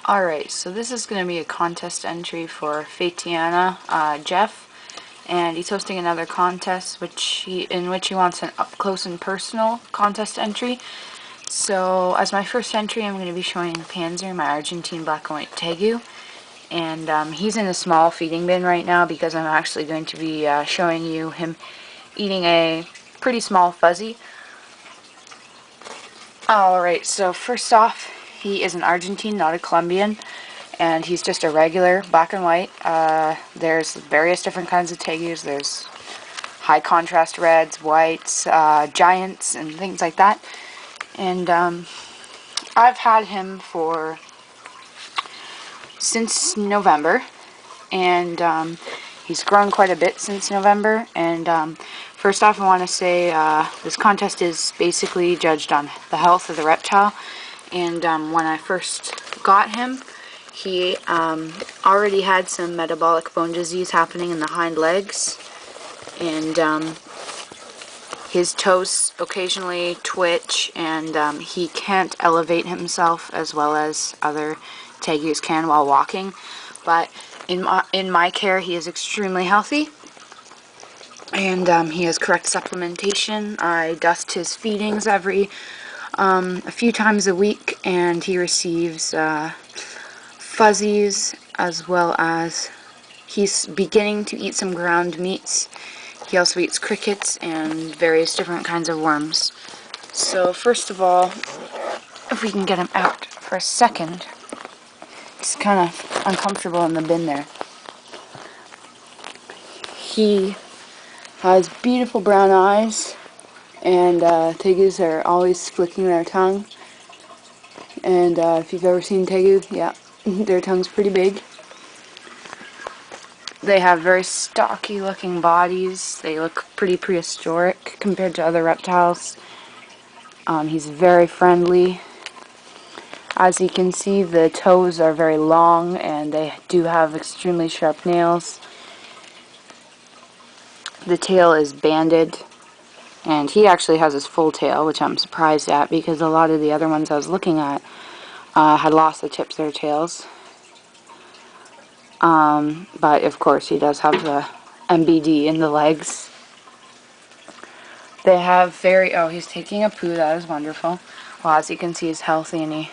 Alright, so this is going to be a contest entry for Faitiana, Jeff, and he's hosting another contest in which he wants an up-close and personal contest entry. So, as my first entry, I'm going to be showing Panzer, my Argentine B&W Tegu, and he's in a small feeding bin right now because I'm actually going to be showing you him eating a pretty small fuzzy. Alright, so first off, he is an Argentine, not a Colombian, and he's just a regular black and white. There's various different kinds of Tegus. There's high contrast reds, whites, giants, and things like that. And I've had him since November, and he's grown quite a bit since November. And first off, I want to say this contest is basically judged on the health of the reptile. And when I first got him, he already had some metabolic bone disease happening in the hind legs, and his toes occasionally twitch, and he can't elevate himself as well as other Tegus can while walking. But in my care, he is extremely healthy, and he has correct supplementation. I dust his feedings a few times a week, and he receives fuzzies, as well as he's beginning to eat some ground meats. He also eats crickets and various different kinds of worms. So first of all, if we can get him out for a second, he's kind of uncomfortable in the bin there. He has beautiful brown eyes, and Tegus are always flicking their tongue. And if you've ever seen Tegu, yeah, their tongue's pretty big. They have very stocky looking bodies. They look pretty prehistoric compared to other reptiles. He's very friendly. As you can see, the toes are very long, and they do have extremely sharp nails. The tail is banded, and he actually has his full tail, which I'm surprised at because a lot of the other ones I was looking at had lost the tips of their tails. But of course he does have the MBD in the legs. They have he's taking a poo, that is wonderful. Well, as you can see, he's healthy and he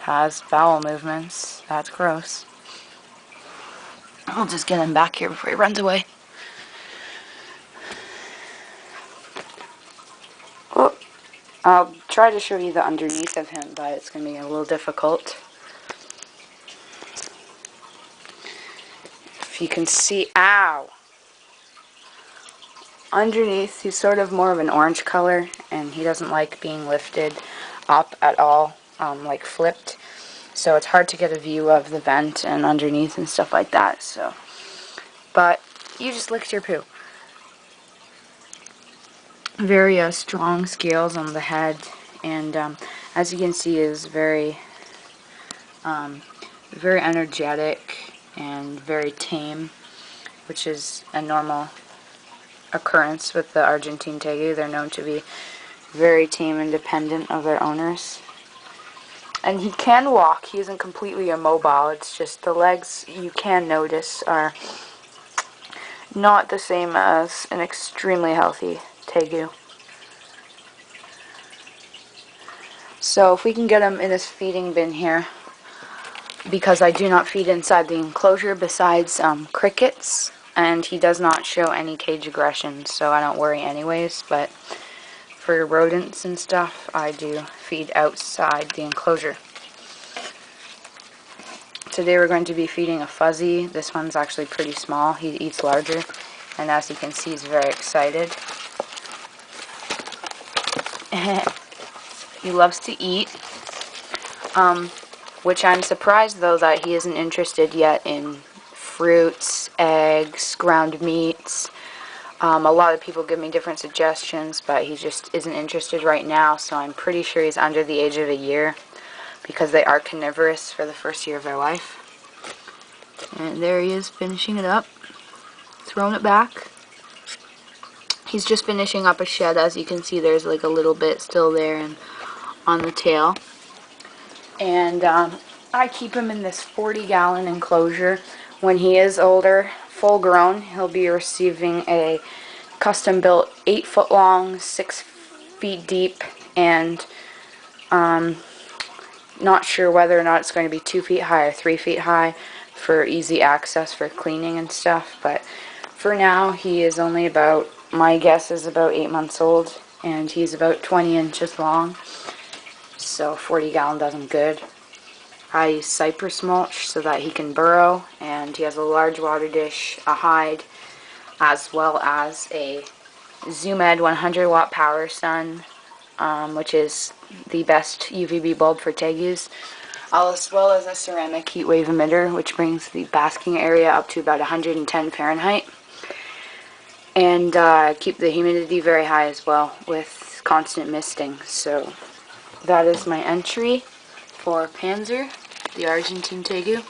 has bowel movements. That's gross. I'll just get him back here before he runs away. Oh, I'll try to show you the underneath of him, but it's going to be a little difficult. If you can see, ow! Underneath, he's sort of more of an orange color, and he doesn't like being lifted up at all, like flipped. So it's hard to get a view of the vent and underneath and stuff like that. So, but you just licked your poo. Very strong scales on the head, and as you can see, is very energetic and very tame, which is a normal occurrence with the Argentine Tegu. They're known to be very tame and dependent of their owners. And he can walk. He isn't completely immobile. It's just the legs, you can notice, are not the same as an extremely healthy Tegu. So if we can get him in this feeding bin here, because I do not feed inside the enclosure besides crickets, and he does not show any cage aggression, so I don't worry anyways. But for rodents and stuff, I do feed outside the enclosure. Today we're going to be feeding a fuzzy. This one's actually pretty small. He eats larger, and as you can see, he's very excited. He loves to eat, which I'm surprised though that he isn't interested yet in fruits, eggs, ground meats. A lot of people give me different suggestions, but he just isn't interested right now, so I'm pretty sure he's under the age of a year, because they are carnivorous for the first year of their life. And there he is, finishing it up, throwing it back. He's just finishing up a shed. As you can see, there's like a little bit still there and on the tail. And I keep him in this 40-gallon enclosure. When he is older, full grown, he'll be receiving a custom built 8-foot long, 6 feet deep, and not sure whether or not it's going to be 2 feet high or 3 feet high for easy access for cleaning and stuff. But for now, he is only about, my guess is about 8 months old, and he's about 20 inches long. So 40-gallon does him good. I use cypress mulch so that he can burrow, and he has a large water dish, a hide, as well as a Zoomed 100-watt power sun, which is the best UVB bulb for tegus, as well as a ceramic heat wave emitter, which brings the basking area up to about 110 Fahrenheit. And keep the humidity very high as well with constant misting. So that is my entry for Panzer, the Argentine Tegu.